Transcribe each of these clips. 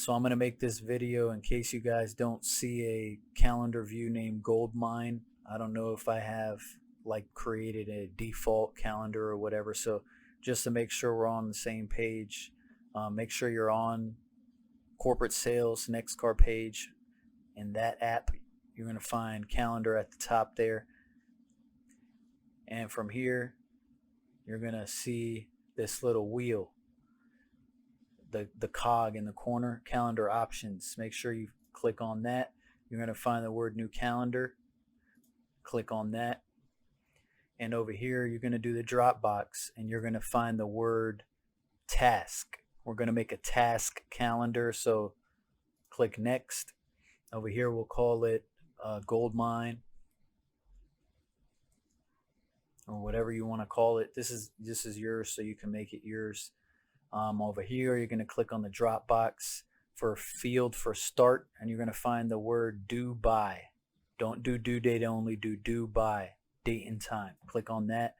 So I'm going to make this video in case you guys don't see a calendar view named Goldmine. I don't know if I have like created a default calendar or whatever. So just to make sure we're on the same page, make sure you're on corporate sales next car page. In that app, you're going to find calendar at the top there. And from here, you're going to see this little wheel, the cog in the corner, calendar options. Make sure you click on that. You're going to find the word new calendar. Click on that. And over here, you're going to do the drop box and you're going to find the word task. We're going to make a task calendar. So click next. Over here, we'll call it Goldmine or whatever you want to call it. This is yours, so you can make it yours. Over here, you're going to click on the drop box for field for start, and you're going to find the word due by. Don't do due date only, do due by, date and time. Click on that.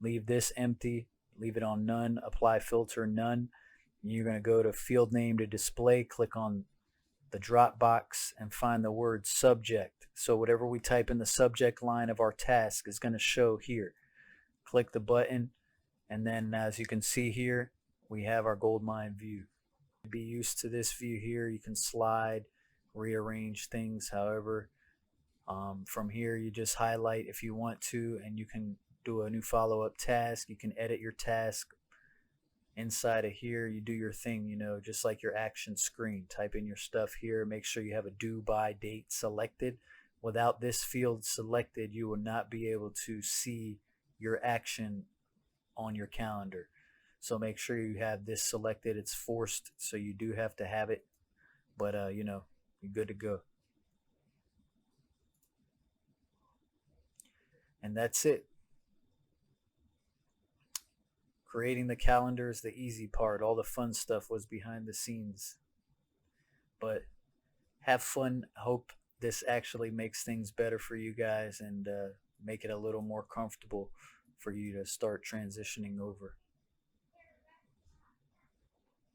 Leave this empty. Leave it on none. Apply filter none. You're going to go to field name to display. Click on the drop box and find the word subject. So whatever we type in the subject line of our task is going to show here. Click the button, and then as you can see here, we have our Goldmine view. Be used to this view here. You can slide, rearrange things however. From here, you just highlight if you want to, and you can do a new follow-up task. You can edit your task. Inside of here, you do your thing, you know, just like your action screen. Type in your stuff here. Make sure you have a due by date selected. Without this field selected, you will not be able to see your action on your calendar. So make sure you have this selected. It's forced, so you do have to have it. But, you know, you're good to go. And that's it. Creating the calendar is the easy part. All the fun stuff was behind the scenes. But have fun. Hope this actually makes things better for you guys and make it a little more comfortable for you to start transitioning over.